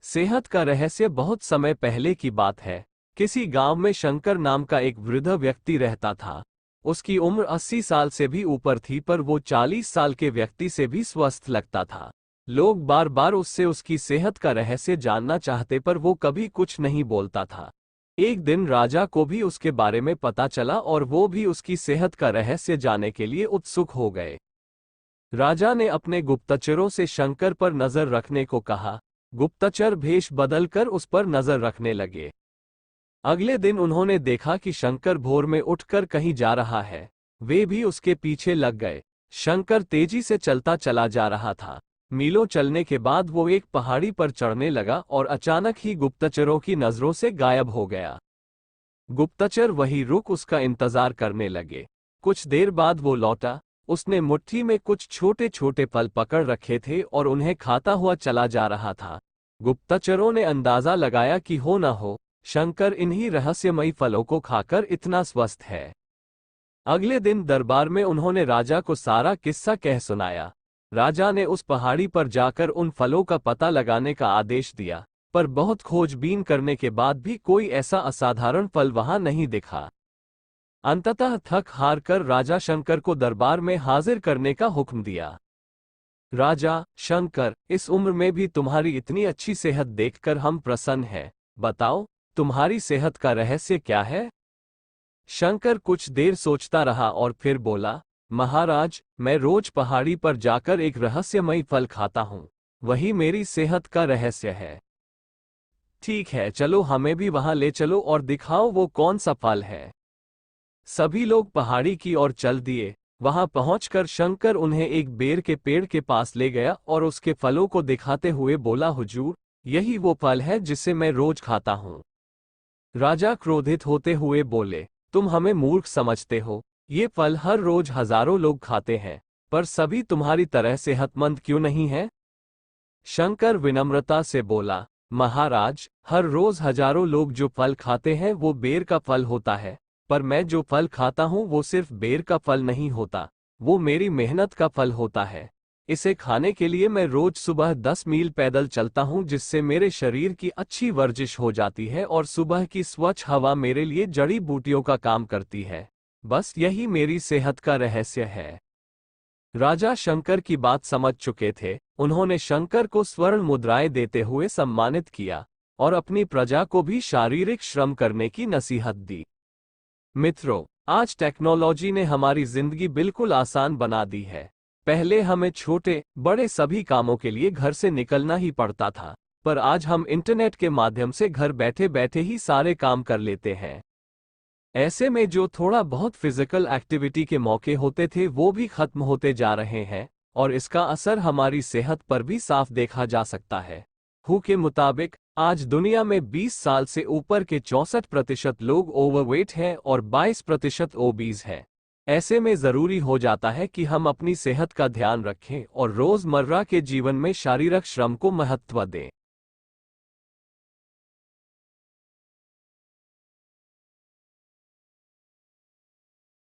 सेहत का रहस्य बहुत समय पहले की बात है। किसी गांव में शंकर नाम का एक वृद्ध व्यक्ति रहता था। उसकी उम्र 80 साल से भी ऊपर थी, पर वो 40 साल के व्यक्ति से भी स्वस्थ लगता था। लोग बार बार उससे उसकी सेहत का रहस्य जानना चाहते, पर वो कभी कुछ नहीं बोलता था। एक दिन राजा को भी उसके बारे में पता चला और वो भी उसकी सेहत का रहस्य जानने के लिए उत्सुक हो गए। राजा ने अपने गुप्तचरों से शंकर पर नजर रखने को कहा। गुप्तचर भेष बदलकर उस पर नजर रखने लगे। अगले दिन उन्होंने देखा कि शंकर भोर में उठकर कहीं जा रहा है। वे भी उसके पीछे लग गए। शंकर तेजी से चलता चला जा रहा था। मीलों चलने के बाद वो एक पहाड़ी पर चढ़ने लगा और अचानक ही गुप्तचरों की नजरों से गायब हो गया। गुप्तचर वहीं रुक उसका इंतजार करने लगे। कुछ देर बाद वो लौटा। उसने मुट्ठी में कुछ छोटे छोटे फल पकड़ रखे थे और उन्हें खाता हुआ चला जा रहा था। गुप्तचरों ने अंदाजा लगाया कि हो न हो शंकर इन्हीं रहस्यमयी फलों को खाकर इतना स्वस्थ है। अगले दिन दरबार में उन्होंने राजा को सारा किस्सा कह सुनाया। राजा ने उस पहाड़ी पर जाकर उन फलों का पता लगाने का आदेश दिया, पर बहुत खोजबीन करने के बाद भी कोई ऐसा असाधारण फल वहां नहीं दिखा। अंततः थक हार कर राजा शंकर को दरबार में हाजिर करने का हुक्म दिया। राजा शंकर, इस उम्र में भी तुम्हारी इतनी अच्छी सेहत देखकर हम प्रसन्न हैं। बताओ, तुम्हारी सेहत का रहस्य क्या है? शंकर कुछ देर सोचता रहा और फिर बोला, महाराज, मैं रोज पहाड़ी पर जाकर एक रहस्यमयी फल खाता हूँ। वही मेरी सेहत का रहस्य है। ठीक है, चलो हमें भी वहां ले चलो और दिखाओ वो कौन सा फल है। सभी लोग पहाड़ी की ओर चल दिए। वहां पहुंचकर शंकर उन्हें एक बेर के पेड़ के पास ले गया और उसके फलों को दिखाते हुए बोला, हुजूर, यही वो फल है जिसे मैं रोज खाता हूँ। राजा क्रोधित होते हुए बोले, तुम हमें मूर्ख समझते हो। ये फल हर रोज हजारों लोग खाते हैं, पर सभी तुम्हारी तरह सेहतमंद क्यों नहीं है? शंकर विनम्रता से बोला, महाराज, हर रोज हजारों लोग जो फल खाते हैं वो बेर का फल होता है, पर मैं जो फल खाता हूँ वो सिर्फ बेर का फल नहीं होता, वो मेरी मेहनत का फल होता है। इसे खाने के लिए मैं रोज सुबह 10 मील पैदल चलता हूँ, जिससे मेरे शरीर की अच्छी वर्जिश हो जाती है और सुबह की स्वच्छ हवा मेरे लिए जड़ी बूटियों का काम करती है। बस यही मेरी सेहत का रहस्य है। राजा शंकर की बात समझ चुके थे। उन्होंने शंकर को स्वर्ण मुद्राएं देते हुए सम्मानित किया और अपनी प्रजा को भी शारीरिक श्रम करने की नसीहत दी। मित्रों, आज टेक्नोलॉजी ने हमारी जिंदगी बिल्कुल आसान बना दी है। पहले हमें छोटे बड़े सभी कामों के लिए घर से निकलना ही पड़ता था, पर आज हम इंटरनेट के माध्यम से घर बैठे बैठे ही सारे काम कर लेते हैं। ऐसे में जो थोड़ा बहुत फिजिकल एक्टिविटी के मौके होते थे वो भी खत्म होते जा रहे हैं और इसका असर हमारी सेहत पर भी साफ देखा जा सकता है। हू के मुताबिक आज दुनिया में 20 साल से ऊपर के 64% लोग ओवरवेट हैं और 22% ओबीज हैं। ऐसे में जरूरी हो जाता है कि हम अपनी सेहत का ध्यान रखें और रोजमर्रा के जीवन में शारीरिक श्रम को महत्व दें।